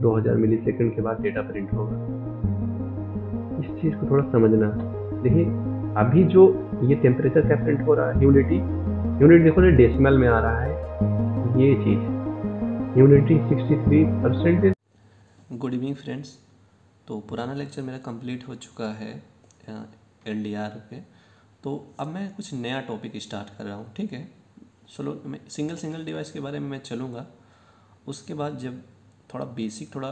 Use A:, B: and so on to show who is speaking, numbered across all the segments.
A: 2000 millisecond के बाद data print होगा। इस चीज़ को थोड़ा समझना। देखिए अभी जो ये टेम्परेचर क्या प्रिंट हो रहा है, ह्यूमिडिटी देखो ना डेसिमल में आ रहा है, ये चीज़ ह्यूमिडिटी 63%।
B: Good evening friends. तो पुराना लेक्चर मेरा कंप्लीट हो चुका है LDR पे। तो अब मैं कुछ नया टॉपिक स्टार्ट कर रहा हूँ, ठीक है। चलो मैं सिंगल डिवाइस के बारे में मैं चलूँगा। उसके बाद जब थोड़ा बेसिक थोड़ा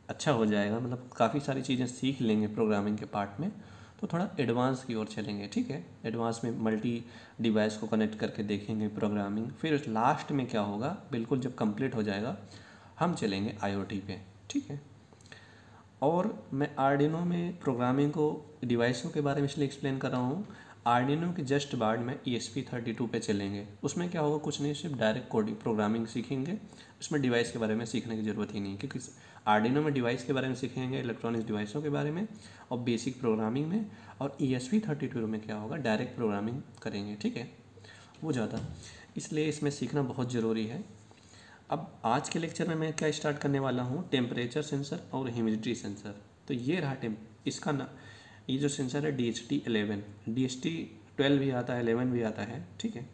B: अच्छा हो जाएगा, मतलब काफ़ी सारी चीज़ें सीख लेंगे प्रोग्रामिंग के पार्ट में, तो थोड़ा एडवांस की ओर चलेंगे, ठीक है। एडवांस में मल्टी डिवाइस को कनेक्ट करके देखेंगे प्रोग्रामिंग। फिर लास्ट में क्या होगा, बिल्कुल जब कंप्लीट हो जाएगा हम चलेंगे IoT पे, ठीक है। और मैं आर्डिनो में प्रोग्रामिंग को डिवाइसों के बारे में इसलिए एक्सप्लेन कर रहा हूँ। आर्डिनो के जस्ट बाद में ESP32 पे चलेंगे। उसमें क्या होगा, कुछ नहीं, सिर्फ डायरेक्ट कोडिंग प्रोग्रामिंग सीखेंगे। उसमें डिवाइस के बारे में सीखने की ज़रूरत ही नहीं, क्योंकि आर्डिनो में डिवाइस के बारे में सीखेंगे, इलेक्ट्रॉनिक्स डिवाइसों के बारे में और बेसिक प्रोग्रामिंग में। और ESP32 में क्या होगा, डायरेक्ट प्रोग्रामिंग करेंगे, ठीक है। वो ज़्यादा इसलिए इसमें सीखना बहुत ज़रूरी है। अब आज के लेक्चर में मैं क्या स्टार्ट करने वाला हूँ, टेम्परेचर सेंसर और ह्यूमिडिटी सेंसर। तो ये रहा इसका ना, ये जो सेंसर है DHT11, DHT12 भी आता है, 11 भी आता है, ठीक है।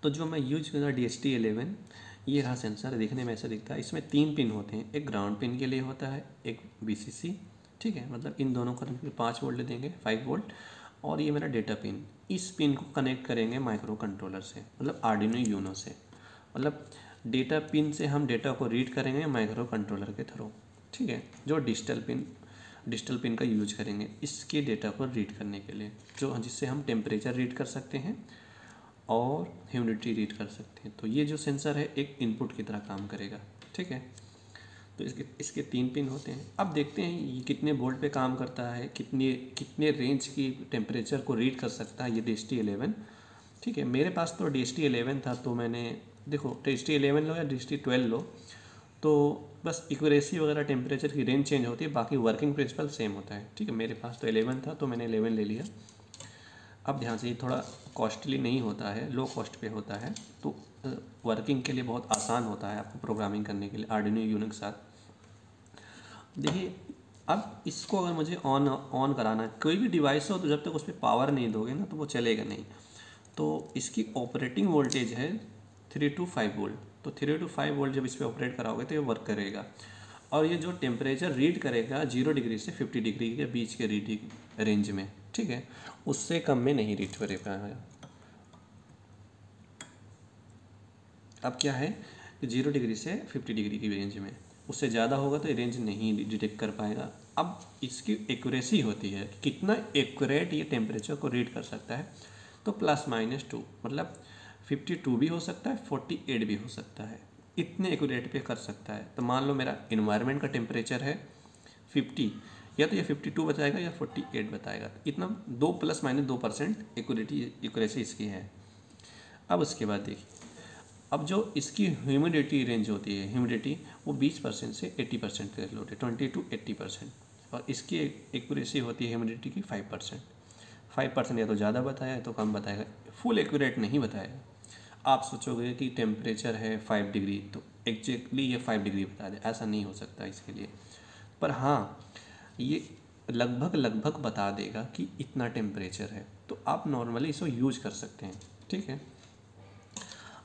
B: तो जो मैं यूज करूँगा DHT11, ये रहा सेंसर। देखने में ऐसा दिखता है। इसमें 3 पिन होते हैं, एक ग्राउंड पिन के लिए होता है, एक VCC, ठीक है। मतलब इन दोनों का 5 वोल्ट देंगे, 5 वोल्ट। और ये मेरा डेटा पिन, इस पिन को कनेक्ट करेंगे माइक्रो कंट्रोलर से, मतलब आर्डिनो यूनो से। मतलब डेटा पिन से हम डेटा को रीड करेंगे माइक्रो कंट्रोलर के थ्रू, ठीक है। जो डिजिटल पिन का यूज करेंगे इसके डेटा को रीड करने के लिए, जो जिससे हम टेम्परेचर रीड कर सकते हैं और ह्यूमिडिटी रीड कर सकते हैं। तो ये जो सेंसर है एक इनपुट की तरह काम करेगा, ठीक है। तो इसके 3 पिन होते हैं। अब देखते हैं ये कितने वोल्ट पे काम करता है, कितने रेंज की टेम्परेचर को रीड कर सकता है ये DHT11, ठीक है। मेरे पास तो DHT11 था, तो मैंने देखो DHT11 लो या DHT12 लो, तो बस एक्यूरेसी वगैरह टेम्परेचर की रेंज चेंज होती है, बाकी वर्किंग प्रिंसिपल सेम होता है, ठीक है। मेरे पास तो 11 था तो मैंने 11 ले लिया। अब ध्यान से, ये थोड़ा कॉस्टली नहीं होता है, लो कॉस्ट पे होता है, तो वर्किंग के लिए बहुत आसान होता है आपको प्रोग्रामिंग करने के लिए आर्डिनो यूनो के साथ। देखिए अब इसको अगर मुझे ऑन कराना है, कोई भी डिवाइस हो, तो जब तक उस पर पावर नहीं दोगे ना तो वो चलेगा नहीं। तो इसकी ऑपरेटिंग वोल्टेज है 3 to 5 वोल्ट। तो 3 to 5 वोल्ट जब इस पर ऑपरेट कराओगे तो ये वर्क करेगा। और ये जो टेम्परेचर रीड करेगा 0 डिग्री से 50 डिग्री के बीच के रीडिंग रेंज में, ठीक है। उससे कम में नहीं रीड कर पाएगा। अब क्या है कि 0 डिग्री से 50 डिग्री की रेंज में, उससे ज़्यादा होगा तो ये रेंज नहीं डिटेक्ट कर पाएगा। अब इसकी एक्यूरेसी होती है कि कितना एक्यूरेट ये टेम्परेचर को रीड कर सकता है। तो ±2, मतलब 52 भी हो सकता है, 48 भी हो सकता है, इतने एक्यूरेट पे कर सकता है। तो मान लो मेरा इन्वायरमेंट का टेम्परेचर है 50, या तो ये 52 बताएगा या 48 बताएगा। इतना 2 ±2% एक्यूरेसी इसकी है। अब उसके बाद देखिए, अब जो इसकी ह्यूमिडिटी रेंज होती है, ह्यूमिडिटी वो 20% से 80% तक होती है, 20 to 80%। और इसकी एक्यूरेसी होती है ह्यूमिडिटी की 5%। 5% या तो ज़्यादा बताया है तो कम बताएगा, फुल एक्यूरेट नहीं बताएगा। आप सोचोगे कि टेम्परेचर है 5 डिग्री तो एग्जैक्टली ये 5 डिग्री बता दे, ऐसा नहीं हो सकता इसके लिए। पर हाँ, ये लगभग बता देगा कि इतना टेम्परेचर है, तो आप नॉर्मली इसको यूज कर सकते हैं, ठीक है।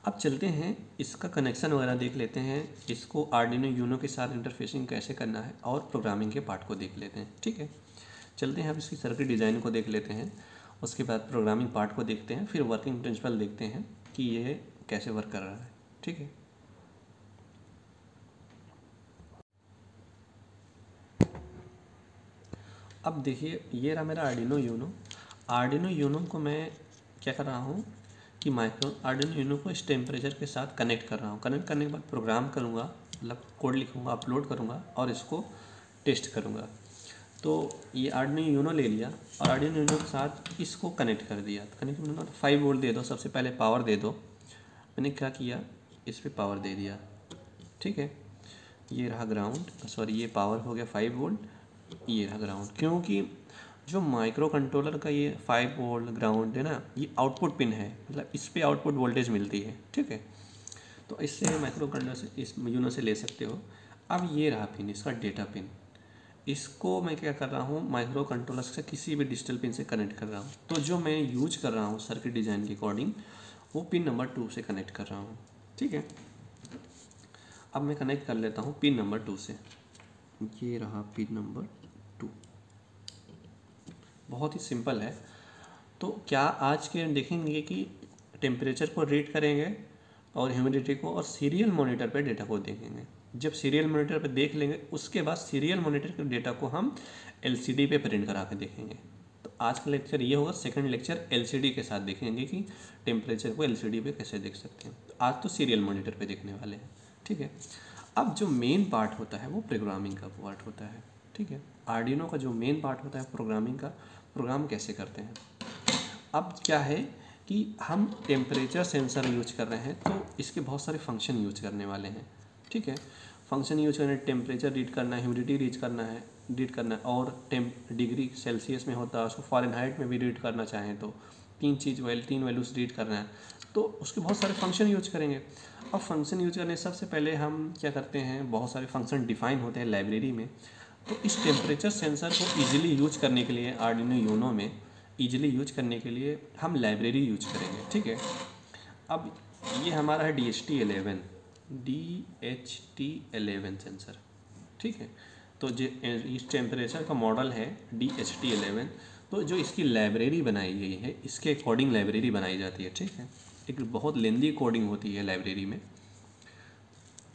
B: अब चलते हैं, इसका कनेक्शन वगैरह देख लेते हैं, इसको आर्डिनो यूनो के साथ इंटरफेसिंग कैसे करना है, और प्रोग्रामिंग के पार्ट को देख लेते हैं, ठीक है। चलते हैं, अब इसकी सर्किट डिज़ाइन को देख लेते हैं, उसके बाद प्रोग्रामिंग पार्ट को देखते हैं, फिर वर्किंग प्रिंसिपल देखते हैं कि ये कैसे वर्क कर रहा है, ठीक है। अब देखिए, ये रहा मेरा आर्डिनो यूनो को मैं क्या कर रहा हूँ कि आर्डिनो यूनो को इस टेम्परेचर के साथ कनेक्ट कर रहा हूँ। कनेक्ट करने के बाद प्रोग्राम करूँगा, मतलब कोड लिखूँगा, अपलोड करूँगा और इसको टेस्ट करूँगा। तो ये आर्डिनो यूनो ले लिया और आर्डिनो यूनो के साथ इसको कनेक्ट कर दिया। कनेक्ट करने के बाद 5 वोल्ट दे दो, सबसे पहले पावर दे दो। मैंने क्या किया, इस पर पावर दे दिया, ठीक है। ये रहा ग्राउंड, सॉरी ये पावर हो गया 5 वोल्ट, ये रहा ग्राउंड। क्योंकि जो माइक्रो कंट्रोलर का ये 5 वोल्ट ग्राउंड है ना, ये आउटपुट पिन है, मतलब इस पर आउटपुट वोल्टेज मिलती है, ठीक है। तो इससे माइक्रो कंट्रोलर से, इस यूनो से ले सकते हो। अब ये रहा पिन, इसका डेटा पिन, इसको मैं क्या कर रहा हूँ, माइक्रो कंट्रोलर से किसी भी डिजिटल पिन से कनेक्ट कर रहा हूँ। तो जो मैं यूज कर रहा हूँ सर्किट डिज़ाइन के अकॉर्डिंग, वो पिन नंबर 2 से कनेक्ट कर रहा हूँ। ठीक है, अब मैं कनेक्ट कर लेता हूँ पिन नंबर 2 से। ये रहा पिन नंबर 2, बहुत ही सिंपल है। तो क्या आज के देखेंगे कि टेम्परेचर को रीड करेंगे और ह्यूमिडिटी को, और सीरियल मॉनिटर पे डेटा को देखेंगे। जब सीरियल मॉनिटर पे देख लेंगे, उसके बाद सीरियल मॉनिटर के डेटा को हम एलसीडी पे प्रिंट करा के देखेंगे। तो आज का लेक्चर ये होगा, सेकंड लेक्चर एलसीडी के साथ देखेंगे कि टेम्परेचर को एलसीडी पे कैसे देख सकते हैं। तो आज तो सीरियल मॉनिटर पे देखने वाले हैं। ठीक है, अब जो मेन पार्ट होता है वो प्रोग्रामिंग का पार्ट होता है। ठीक है, आर्डिनो का जो मेन पार्ट होता है प्रोग्रामिंग का, प्रोग्राम कैसे करते हैं। अब क्या है कि हम टेम्परेचर सेंसर यूज कर रहे हैं, तो इसके बहुत सारे फंक्शन यूज करने वाले हैं। ठीक है, फंक्शन यूज करने, टेम्परेचर रीड करना है, ह्यूमिडिटी रीड करना है, और डिग्री सेल्सियस में होता है, उसको फ़ारेनहाइट में भी रीड करना चाहें तो तीन वैल्यूज़ रीड करना है, तो उसके बहुत सारे फंक्शन यूज करेंगे। अब फंक्शन यूज करने सबसे पहले हम क्या करते हैं, बहुत सारे फंक्शन डिफाइन होते हैं लाइब्रेरी में। तो इस टेम्परेचर सेंसर को ईजिली यूज करने के लिए आर्डिनो यूनो में ईजिली यूज करने के लिए हम लाइब्रेरी यूज करेंगे। ठीक है, अब ये हमारा है DHT11 सेंसर। ठीक है, तो जो इस टेम्परेचर का मॉडल है DHT11, तो जो इसकी लाइब्रेरी बनाई गई है, इसके अकॉर्डिंग लाइब्रेरी बनाई जाती है। ठीक है, एक बहुत लेंदी कोडिंग होती है लाइब्रेरी में,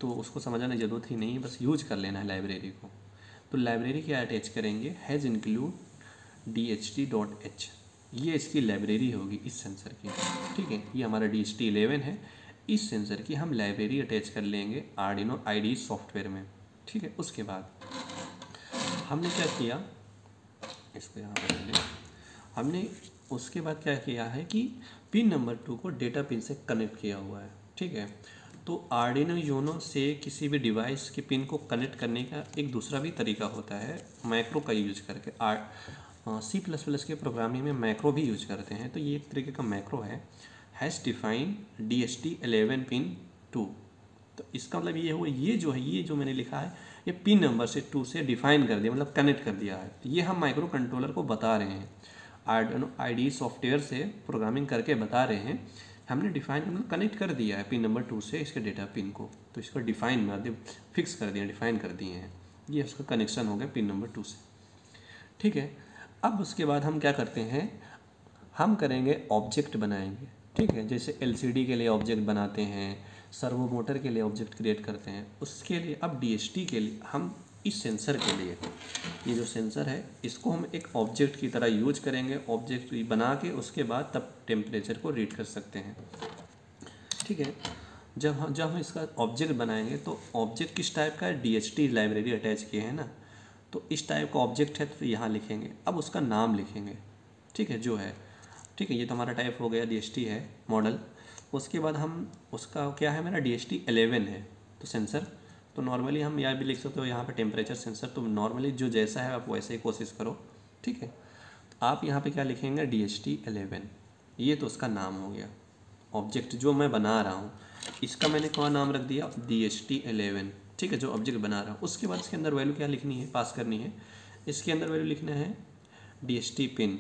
B: तो उसको समझने की ज़रूरत ही नहीं है, बस यूज कर लेना है लाइब्रेरी को। तो लाइब्रेरी क्या अटैच करेंगे, हैज़ इंक्लूड DHT.h, ये इसकी लाइब्रेरी होगी इस सेंसर की। ठीक है, ये हमारा DHT11 है, इस सेंसर की हम लाइब्रेरी अटैच कर लेंगे आर्डिनो IDE सॉफ्टवेयर में। ठीक है, उसके बाद हमने क्या किया, इसको यहाँ पर ले, हमने उसके बाद क्या किया है कि पिन नंबर 2 को डेटा पिन से कनेक्ट किया हुआ है। ठीक है, तो आर्डिनो यूनो से किसी भी डिवाइस के पिन को कनेक्ट करने का एक दूसरा भी तरीका होता है, मैक्रो का यूज करके। C++ के प्रोग्रामिंग में मैक्रो भी यूज करते हैं, तो ये एक तरीके का मैक्रो है, हैज़ डिफाइन DHT11 पिन 2। तो इसका मतलब ये हुआ, ये जो मैंने लिखा है, ये पिन नंबर से 2 से डिफाइन कर दिया, मतलब कनेक्ट कर दिया है। तो ये हम माइक्रो कंट्रोलर को बता रहे हैं, आर्डिनो IDE सॉफ्टवेयर से प्रोग्रामिंग करके बता रहे हैं, हमने डिफाइन मतलब कनेक्ट कर दिया है पिन नंबर 2 से इसके डेटा पिन को। तो इसको डिफाइन मतलब फिक्स कर दिया, डिफाइन कर दिए हैं, ये उसका कनेक्शन हो गया पिन नंबर 2 से। ठीक है, अब उसके बाद हम क्या करते हैं, हम करेंगे ऑब्जेक्ट बनाएंगे। ठीक है, जैसे LCD के लिए ऑब्जेक्ट बनाते हैं, सर्वो मोटर के लिए ऑब्जेक्ट क्रिएट करते हैं, उसके लिए अब DHT के लिए हम इस सेंसर के लिए, ये जो सेंसर है इसको हम एक ऑब्जेक्ट की तरह यूज करेंगे, ऑब्जेक्ट बना के उसके बाद तब टेम्परेचर को रीड कर सकते हैं। ठीक है, जब हम इसका ऑब्जेक्ट बनाएंगे, तो ऑब्जेक्ट किस टाइप का है, DHT लाइब्रेरी अटैच किए हैं ना, तो इस टाइप का ऑब्जेक्ट है, तो यहाँ लिखेंगे, अब उसका नाम लिखेंगे। ठीक है, जो है, ठीक है, ये तो हमारा टाइप हो गया, DHT है मॉडल। उसके बाद हम उसका क्या है, मेरा DHT11 है तो सेंसर, तो नॉर्मली हम यहाँ भी लिख सकते हो यहाँ पे टेम्परेचर सेंसर, तो नॉर्मली जो जैसा है आप वैसे ही कोशिश करो। ठीक है, आप यहाँ पे क्या लिखेंगे, DHT11, ये तो उसका नाम हो गया। ऑब्जेक्ट जो मैं बना रहा हूँ, इसका मैंने क्या नाम रख दिया, DHT11। ठीक है, जो ऑब्जेक्ट बना रहा हूँ, उसके बाद इसके अंदर वैल्यू क्या लिखनी है, पास करनी है। इसके अंदर वैल्यू लिखना है DHT पिन।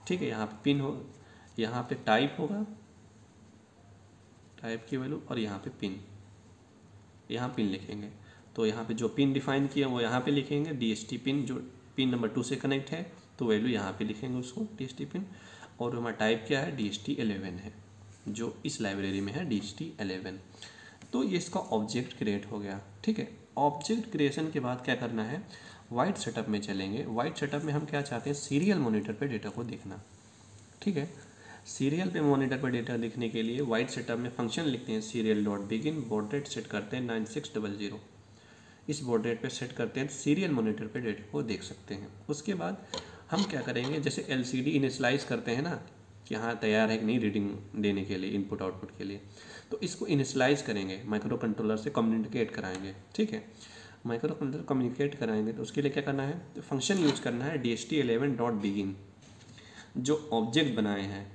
B: ठीक है, यहाँ पे पिन हो, यहाँ पे टाइप होगा, टाइप की वैल्यू, और यहाँ पे पिन, यहाँ पिन लिखेंगे। तो यहाँ पे जो पिन डिफाइन किया वो यहाँ पे लिखेंगे, DHT पिन जो पिन नंबर 2 से कनेक्ट है, तो वैल्यू यहाँ पे लिखेंगे उसको, DHT पिन। और हमारा टाइप क्या है, DHT11 है, जो इस लाइब्रेरी में है DHT11। तो ये इसका ऑब्जेक्ट क्रिएट हो गया। ठीक है, ऑब्जेक्ट क्रिएशन के बाद क्या करना है, वाइट सेटअप में चलेंगे। वाइट सेटअप में हम क्या चाहते हैं, सीरियल मॉनिटर पे डेटा को देखना। ठीक है, सीरियल पे मॉनिटर पर डेटा देखने के लिए वाइट सेटअप में फंक्शन लिखते हैं, serial.begin, बॉड रेट सेट करते हैं 9600, इस बॉड रेट पे सेट करते हैं, सीरियल मॉनिटर पे डेटा को देख सकते हैं। उसके बाद हम क्या करेंगे, जैसे LCD इनिशलाइज करते हैं ना, कि हाँ तैयार है कि नहीं रीडिंग देने के लिए, इनपुट आउटपुट के लिए, तो इसको इनिशलाइज करेंगे, माइक्रो कंट्रोलर से कम्युनिकेट कराएंगे। ठीक है, माइक्रो कंट्रोलर कम्युनिकेट कराएंगे, तो उसके लिए क्या करना है, तो फंक्शन यूज करना है DHT11.begin। जो ऑब्जेक्ट बनाए हैं,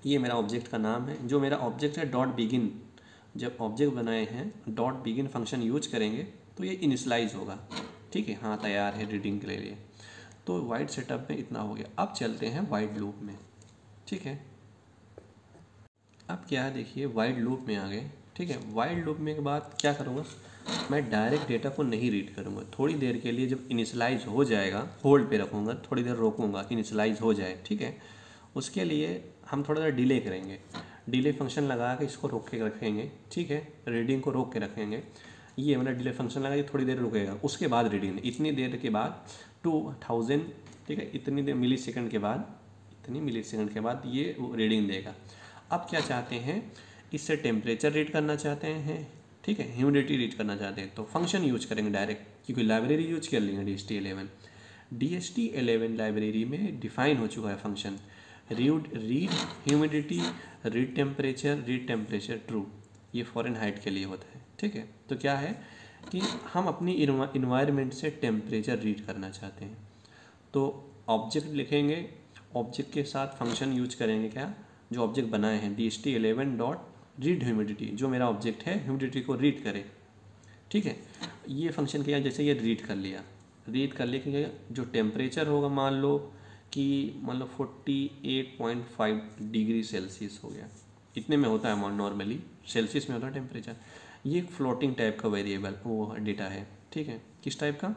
B: ये मेरा ऑब्जेक्ट का नाम है, जो मेरा ऑब्जेक्ट है .begin, जब ऑब्जेक्ट बनाए हैं .begin फंक्शन यूज करेंगे, तो ये इनिशलाइज होगा, ठीक है। हाँ तैयार है रीडिंग के लिए। तो वाइड सेटअप में इतना हो गया। अब चलते हैं वाइड लूप में, ठीक है। अब क्या है देखिए, वाइड लूप में आ गए, ठीक है। वाइड लूप में के बाद क्या करूँगा, मैं डायरेक्ट डेटा को नहीं रीड करूँगा, थोड़ी देर के लिए जब इनिशलाइज हो जाएगा होल्ड पे रखूँगा, थोड़ी देर रोकूँगा, इनिशलाइज हो जाए, ठीक है। उसके लिए हम थोड़ा सा डिले करेंगे, डिले फंक्शन लगा के इसको रोक के रखेंगे, ठीक है। रीडिंग को रोक के रखेंगे, ये मतलब डिले फंक्शन लगा, ये थोड़ी देर रुकेगा, उसके बाद रीडिंग, इतनी देर के बाद 2000, ठीक है, इतनी देर मिली सेकंड के बाद, इतनी मिली सेकंड के बाद ये रीडिंग देगा। अब क्या चाहते हैं, इससे टेम्परेचर रीड करना चाहते हैं, ठीक है, ह्यूमिडिटी रीड करना चाहते हैं, तो फंक्शन यूज करेंगे डायरेक्ट, क्योंकि लाइब्रेरी यूज कर लेंगे DHT11। DHT11 लाइब्रेरी में डिफाइन हो चुका है function, read humidity, read temperature true, ये फ़ारेनहाइट के लिए होता है, ठीक है। तो क्या है कि हम अपनी इन्वायरमेंट से टेम्परेचर रीड करना चाहते हैं, तो ऑब्जेक्ट लिखेंगे, ऑब्जेक्ट के साथ फंक्शन यूज करेंगे, क्या जो ऑब्जेक्ट बनाए हैं DHT11 डॉट रीड ह्यूमिडिटी, जो मेरा ऑब्जेक्ट है ह्यूमिडिटी को रीड करे, ठीक है। ये फंक्शन किया, जैसे ये रीड कर लिया कि जो टेम्परेचर होगा, मान लो कि 48.5 डिग्री सेल्सियस हो गया, इतने में होता है नॉर्मली, सेल्सियस में होता है टेम्परेचर। ये एक फ्लोटिंग टाइप का वेरिएबल वो डेटा है, ठीक है। किस टाइप का,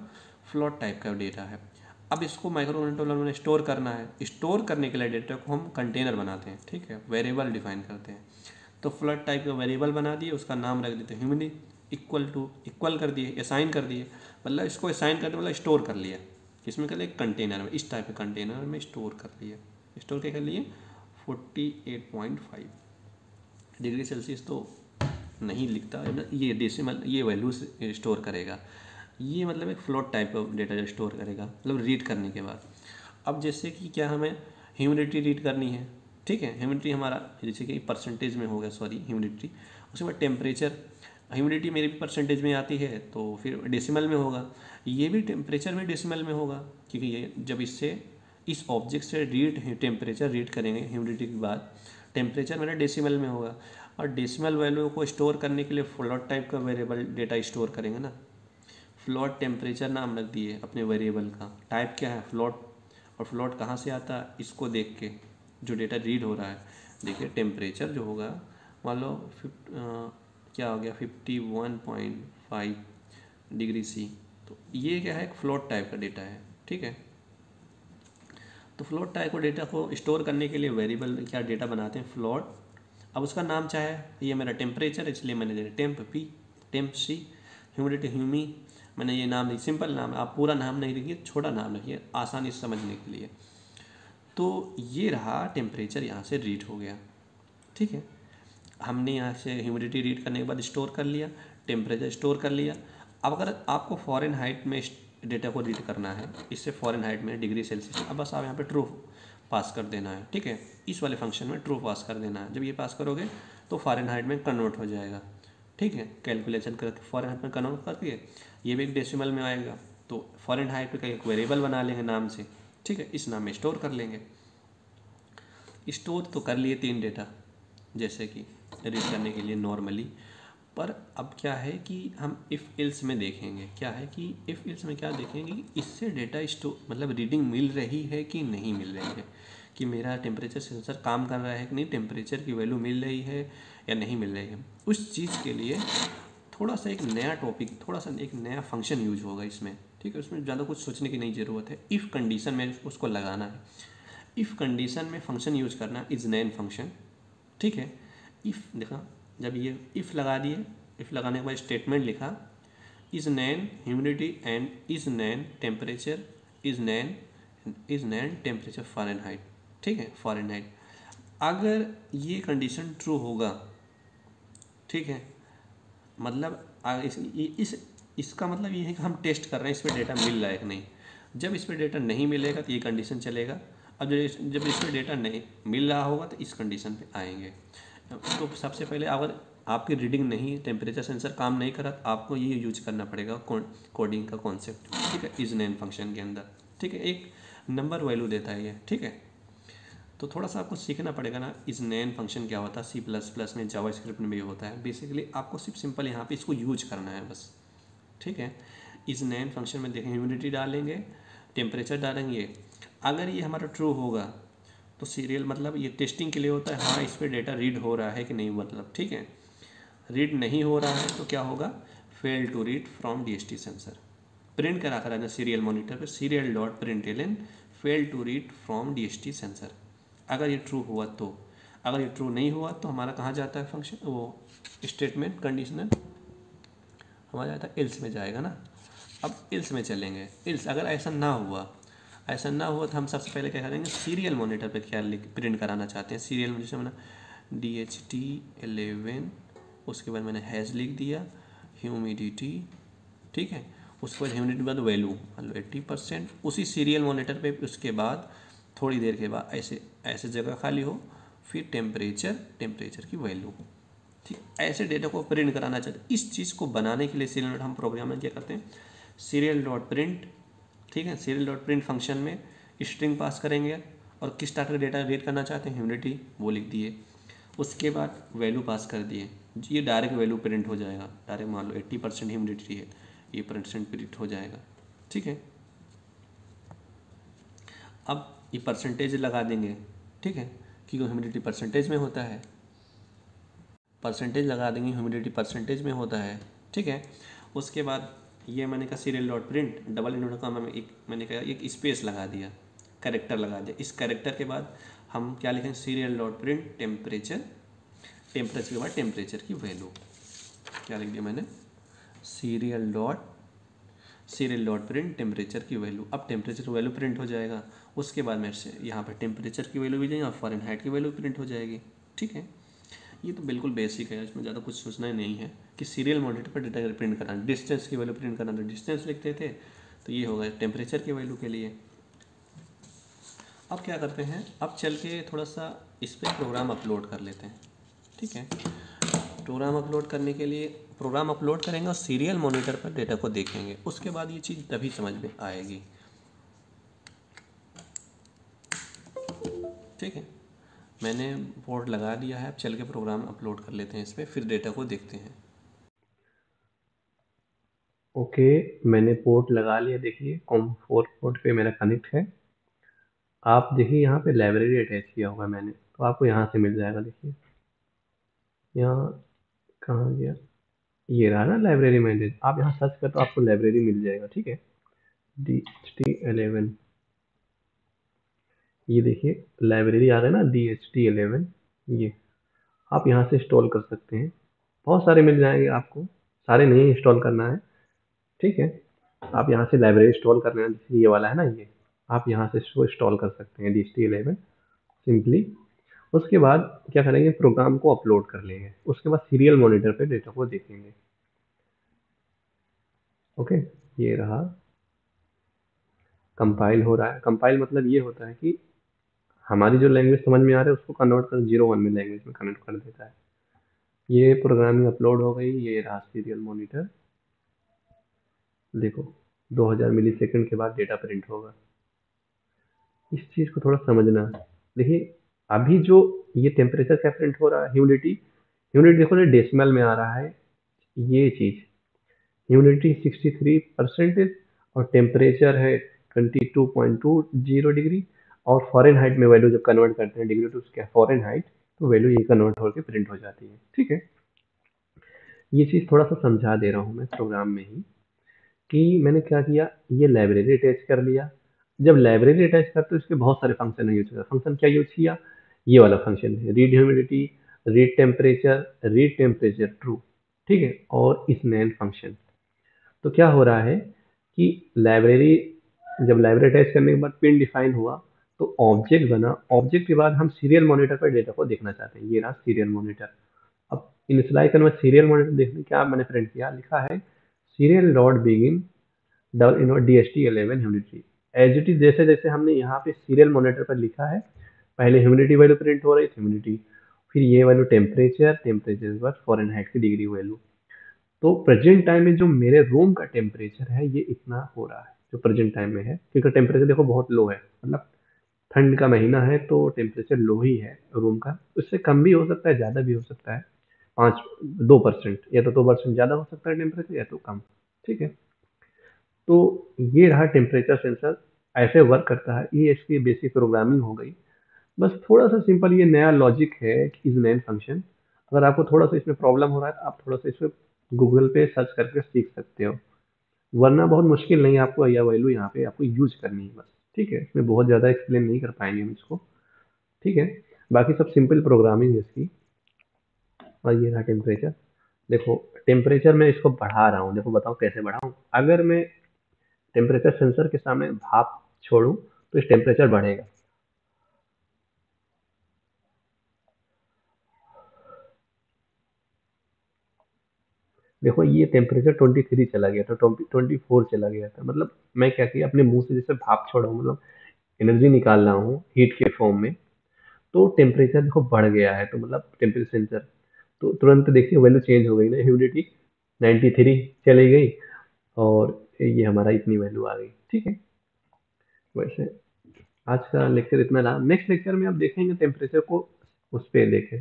B: फ्लोट टाइप का डेटा है। अब इसको माइक्रो कंट्रोलर में स्टोर करना है, स्टोर करने के लिए डेटा को हम कंटेनर बनाते हैं, ठीक है, वेरिएबल डिफाइन करते हैं। तो फ्लोट टाइप का वेरिएबल बना दिए, उसका नाम रख देते हैं ह्यूमिडिटी, इक्वल कर दिए, असाइन कर दिए, मतलब इसको असाइन करने मतलब स्टोर कर लिया, किसमें कर लिया, कंटेनर में, इस टाइप के कंटेनर में स्टोर कर लिया। स्टोर क्या कर लिए, 48.5 डिग्री सेल्सियस तो नहीं लिखता, ये डेसिमल, ये वैल्यू स्टोर करेगा। ये मतलब एक फ्लोट टाइप का डेटा जो स्टोर करेगा, मतलब रीड करने के बाद। अब जैसे कि क्या हमें ह्यूमिडिटी रीड करनी है, ठीक है, ह्यूमिडिटी हमारा जैसे कि परसेंटेज में हो गया, सॉरी ह्यूमिडिटी, उसके बाद टेम्परेचर, ह्यूमिडिटी मेरी भी परसेंटेज में आती है तो फिर डेसिमल में होगा, ये भी टेम्परेचर में डेसिमल में होगा, क्योंकि ये जब इससे इस ऑब्जेक्ट से टेम्परेचर रीड करेंगे ह्यूमिडिटी के बाद, टेम्परेचर मेरा डेसिमल में होगा। और डेसिमल वैल्यू को स्टोर करने के लिए फ्लोट टाइप का वेरिएबल डेटा स्टोर करेंगे ना, फ्लोट टेम्परेचर नाम रख दिए अपने वेरिएबल का, टाइप क्या है फ्लोट, और फ्लोट कहाँ से आता है, इसको देख के जो डेटा रीड हो रहा है, देखिए टेम्परेचर जो होगा मान लो क्या हो गया 51.5 डिग्री C, तो ये क्या है, एक फ्लोट टाइप का डेटा है, ठीक है। तो फ्लोट टाइप का डेटा को स्टोर करने के लिए वेरिएबल क्या डेटा बनाते हैं, फ्लोट। अब उसका नाम चाहे, ये मेरा टेम्परेचर, इसलिए मैंने दे टेम्प C, ह्यूमिडिटी ह्यूमी, मैंने ये नाम, सिंपल नाम, आप पूरा नाम नहीं लिखिए, छोटा नाम रखिए आसानी से समझने के लिए। तो ये रहा टेम्परेचर, यहाँ से रीड हो गया, ठीक है। हमने यहाँ से ह्यूमिडिटी रीड करने के बाद स्टोर कर लिया, टेम्परेचर स्टोर कर लिया। अब अगर आपको फ़ारेनहाइट में डेटा को रीड करना है, इससे फ़ारेनहाइट में डिग्री सेल्सियस, अब बस आप यहाँ पे ट्रू पास कर देना है, ठीक है, इस वाले फंक्शन में ट्रू पास कर देना है। जब ये पास करोगे तो फ़ारेनहाइट में कन्वर्ट हो जाएगा, ठीक है, कैलकुलेशन करके फ़ारेनहाइट में कन्वर्ट करके ये भी एक डेसिमल में आएगा, तो फ़ारेनहाइट का एक वेरिएबल बना लेंगे नाम से, ठीक है, इस नाम में स्टोर कर लेंगे। स्टोर तो कर लिए 3 डेटा जैसे कि रीड करने के लिए नॉर्मली, पर अब क्या है कि हम इफ़ एल्स में देखेंगे, क्या है कि इफ़ एल्स में क्या देखेंगे कि इससे डेटा स्टोर मतलब रीडिंग मिल रही है कि नहीं मिल रही है, कि मेरा टेम्परेचर सेंसर काम कर रहा है कि नहीं, टेम्परेचर की वैल्यू मिल रही है या नहीं मिल रही है। उस चीज़ के लिए थोड़ा सा एक नया टॉपिक, थोड़ा सा एक नया फंक्शन यूज होगा इसमें, ठीक है। उसमें ज़्यादा कुछ सोचने की नहीं ज़रूरत है, इफ़ कंडीशन में उसको लगाना है। इफ़ कंडीशन में फंक्शन यूज करना इज नैन फंक्शन, ठीक है। इफ़ देखा, जब ये इफ़ लगा दिए, इफ़ लगाने के बाद स्टेटमेंट लिखा, is nan humidity and is nan temperature, is nan temperature Fahrenheit, ठीक है, फ़ारेनहाइट। अगर ये कंडीशन ट्रू होगा, ठीक है, मतलब इसका मतलब ये है कि हम टेस्ट कर रहे हैं इस पर डेटा मिल रहा है कि नहीं। जब इस पर डेटा नहीं मिलेगा तो ये कंडीशन चलेगा, अब जब इस पर डेटा नहीं मिल रहा होगा तो इस कंडीशन पे आएंगे। तो सबसे पहले अगर आपकी रीडिंग नहीं, टेम्परेचर सेंसर काम नहीं करा, तो आपको ये यूज करना पड़ेगा कोडिंग का कॉन्सेप्ट, ठीक है, इज नैन फंक्शन के अंदर, ठीक है, एक नंबर वैल्यू देता है ये, ठीक है। तो थोड़ा सा आपको सीखना पड़ेगा ना इस नैन फंक्शन क्या होता है, C++ में, जावास्क्रिप्ट में भी होता है। बेसिकली आपको सिर्फ सिंपल यहाँ पे इसको यूज करना है बस, ठीक है। इस नैन फंक्शन में देखें ह्यूमिडिटी डालेंगे, टेम्परेचर डालेंगे। अगर ये हमारा ट्रू होगा तो सीरियल मतलब ये टेस्टिंग के लिए होता है, हाँ इस पर डेटा रीड हो रहा है कि नहीं, मतलब ठीक है। रीड नहीं हो रहा है तो क्या होगा, fail to read from DST sensor. Print करा कर सीरियल मॉनिटर पर serial dot print ln fail to read from DST sensor. अगर ये ट्रू हुआ तो, अगर ये ट्रू नहीं हुआ तो हमारा कहाँ जाता है फंक्शन, वो स्टेटमेंट कंडीशनल हमारा जाता है एल्स में जाएगा ना। अब एल्स में चलेंगे, एल्स अगर ऐसा ना हुआ, ऐसा ना हुआ तो हम सबसे पहले क्या करेंगे, सीरियल मॉनिटर पे क्या प्रिंट कराना चाहते हैं। सीरियल मॉनिटर मैंने DHT11, उसके बाद मैंने हैज़ लिख दिया, ह्यूमिडिटी, ठीक है। उसके बाद ह्यूमिडिटी बाद वैल्यू मान लो 80%, उसी सीरियल मॉनिटर पे। उसके बाद थोड़ी देर के बाद ऐसे ऐसे जगह खाली हो, फिर टेम्परेचर की वैल्यू, ठीक। ऐसे डेटा को प्रिंट कराना चाहते हैं। इस चीज़ को बनाने के लिए सीरियल हम प्रोग्राम में क्या करते हैं, सीरियल डॉट प्रिंट, ठीक है। सीरियल डॉट प्रिंट फंक्शन में स्ट्रिंग पास करेंगे और किस टाइप का डेटा रीड करना चाहते हैं, ह्यूमिडिटी, वो लिख दिए। उसके बाद वैल्यू पास कर दिए, ये डायरेक्ट वैल्यू प्रिंट हो जाएगा। डायरेक्ट मान लो 80% ह्यूमिडिटी है, ये परसेंट प्रिंट हो जाएगा, ठीक है। अब ये परसेंटेज लगा देंगे, ठीक है, क्योंकि ह्यूमिडिटी परसेंटेज में होता है, परसेंटेज लगा देंगे, ह्यूमिडिटी परसेंटेज में होता है, ठीक है। उसके बाद ये मैंने कहा serial dot print double invert का मैंने कहा एक स्पेस लगा दिया, कैरेक्टर लगा दिया। इस कैरेक्टर के बाद हम क्या लिखेंगे, serial dot print temperature, temperature के बाद टेम्परेचर की वैल्यू क्या लिख दिया मैंने, सीरियल डॉट प्रिंट टेम्परेचर की वैल्यू। अब टेम्परेचर की वैल्यू प्रिंट हो जाएगा। उसके बाद मेरे से यहाँ पर टेम्परेचर की वैल्यू भी जाएगी और फ़ारेनहाइट की वैल्यू प्रिंट हो जाएगी, ठीक है। ये तो बिल्कुल बेसिक है, इसमें ज़्यादा कुछ सोचना ही नहीं है कि सीरियल मॉनिटर पर डेटा प्रिंट कराना, डिस्टेंस की वैल्यू प्रिंट कराना, डिस्टेंस लिखते थे तो ये होगा टेम्परेचर की वैल्यू के लिए। अब क्या करते हैं, अब चल के थोड़ा सा इस पर प्रोग्राम अपलोड कर लेते हैं, ठीक है। प्रोग्राम अपलोड करने के लिए प्रोग्राम अपलोड करेंगे और सीरियल मॉनिटर पर डेटा को देखेंगे, उसके बाद ये चीज़ तभी समझ में आएगी, ठीक है। मैंने पोर्ट लगा दिया है, अब चल के प्रोग्राम अपलोड कर लेते हैं इस पर, फिर डेटा को देखते हैं।
A: ओके, मैंने पोर्ट लगा लिया। देखिए COM4 पोर्ट पे मेरा कनेक्ट है। आप देखिए यहाँ पे लाइब्रेरी अटैच किया होगा मैंने, तो आपको यहाँ से मिल जाएगा। देखिए यहाँ कहाँ गया, ये रहा ना लाइब्रेरी मैनेज। आप यहाँ सर्च कर तो आपको लाइब्रेरी मिल जाएगा, ठीक है। DHT11, ये देखिए लाइब्रेरी आ रहा है ना DHT11, ये आप यहाँ से इंस्टॉल कर सकते हैं। बहुत सारे मिल जाएंगे आपको, सारे नहीं इंस्टॉल करना है, ठीक है। आप यहाँ से लाइब्रेरी इंस्टॉल करना है, जैसे ये वाला है ना, ये आप यहाँ से इसको इंस्टॉल कर सकते हैं DHT11 सिंपली। उसके बाद क्या करेंगे, प्रोग्राम को अपलोड कर लेंगे। उसके बाद सीरियल मॉनिटर पे डेटा को देखेंगे। ओके, ये रहा, कंपाइल हो रहा है। कंपाइल मतलब ये होता है कि हमारी जो लैंग्वेज समझ में आ रहा है उसको कन्वर्ट कर 01 में लैंग्वेज में कन्वर्ट कर देता है। ये प्रोग्रामिंग अपलोड हो गई, ये रहा सीरियल मॉनिटर। देखो 2000 मिली सेकेंड के बाद डेटा प्रिंट होगा। इस चीज़ को थोड़ा समझना। देखिए अभी जो ये टेम्परेचर क्या प्रिंट हो रहा है, ह्यूमिडिटी, ह्यूमिडिटी देखो ना डेसिमल में आ रहा है। ये चीज़ ह्यूमिडिटी 63% और टेम्परेचर है 22.20 डिग्री। और फ़ारेनहाइट में वैल्यू जब कन्वर्ट करते हैं डिग्री टू क्या फ़ारेनहाइट, तो वैल्यू ये कन्वर्ट होकर प्रिंट हो जाती है, ठीक है। ये चीज़ थोड़ा सा समझा दे रहा हूँ मैं प्रोग्राम में ही, कि मैंने क्या किया, ये लाइब्रेरी अटैच कर लिया। जब लाइब्रेरी अटैच करते इसके बहुत सारे फंक्शन यूज किया। फंक्शन क्या यूज किया, ये वाला फंक्शन है, read humidity, read temperature true, ठीक है, और इस मैन फंक्शन। तो क्या हो रहा है कि लाइब्रेरी, जब लाइब्रेरी अटैच करने के बाद पिन डिफाइन हुआ तो ऑब्जेक्ट बना। ऑब्जेक्ट के बाद हम सीरियल मॉनिटर पर डेटा को देखना चाहते हैं, ये रहा सीरियल मॉनिटर। अब इनिशियलाइज करने में सीरियल मॉनिटर देखने क्या मैंने प्रिंट किया, लिखा है serial dot begin double invert DHT11 humidity. As it is जैसे जैसे हमने यहाँ पे सीरियल मॉनिटर पर लिखा है, पहले ह्यूमिडिटी वैल्यू प्रिंट हो रही थी, ह्यूमिडिटी, फिर ये वैल्यू टेम्परेचर, टेम्परेचर के बाद फ़ारेनहाइट की डिग्री वैल्यू। तो प्रेजेंट टाइम में जो मेरे रूम का टेम्परेचर है ये इतना हो रहा है, जो प्रेजेंट टाइम में है, क्योंकि टेम्परेचर देखो बहुत लो है, मतलब ठंड का महीना है तो टेम्परेचर लो ही है रूम का। उससे कम भी हो सकता है, ज़्यादा भी हो सकता है, 2% या तो 2% ज़्यादा हो सकता है टेम्परेचर, या तो कम। ठीक है। तो ये रहा टेम्परेचर सेंसर, ऐसे वर्क करता है, ये इसकी बेसिक प्रोग्रामिंग हो गई। बस थोड़ा सा सिंपल ये नया लॉजिक है कि इज मेन फंक्शन। अगर आपको थोड़ा सा इसमें प्रॉब्लम हो रहा है तो आप थोड़ा सा इसमें गूगल पे सर्च करके सीख सकते हो, वरना बहुत मुश्किल नहीं है, आपको यह वैल्यू यहाँ पे आपको यूज करनी है बस। ठीक है, इसमें बहुत ज़्यादा एक्सप्लेन नहीं कर पाएंगे हम इसको। ठीक है, बाकी सब सिंपल प्रोग्रामिंग है इसकी। और ये रहा टेम्परेचर। देखो, टेम्परेचर मैं इसको बढ़ा रहा हूँ, देखो बताओ कैसे बढ़ाऊँ। अगर मैं टेम्परेचर सेंसर के सामने भाप छोड़ूं तो इस टेम्परेचर बढ़ेगा। देखो ये टेम्परेचर 23 चला गया था, 24 चला गया था, मतलब मैं क्या किया, अपने मुंह से जैसे भाप छोड़ा हूं, मतलब एनर्जी निकाल रहा हूँ हीट के फॉर्म में, तो टेम्परेचर देखो बढ़ गया है, तो मतलब टेम्परेचर सेंसर तो तुरंत देखिए वैल्यू चेंज हो गई ना, ह्यूमिडिटी 93 चली गई, और ये हमारा इतनी वैल्यू आ गई। ठीक है, वैसे आज का लेक्चर इतना रहा। नेक्स्ट लेक्चर में आप देखेंगे टेम्परेचर को उस पर देखें,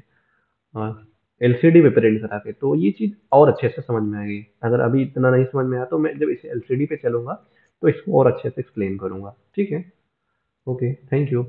A: हाँ, एलसीडी पे प्रिंट करा के, तो ये चीज़ और अच्छे से समझ में आएगी। अगर अभी इतना नहीं समझ में आया तो मैं जब इसे एलसीडी पे चलूंगा तो इसको और अच्छे से एक्सप्लेन करूंगा। ठीक है, ओके, थैंक यू।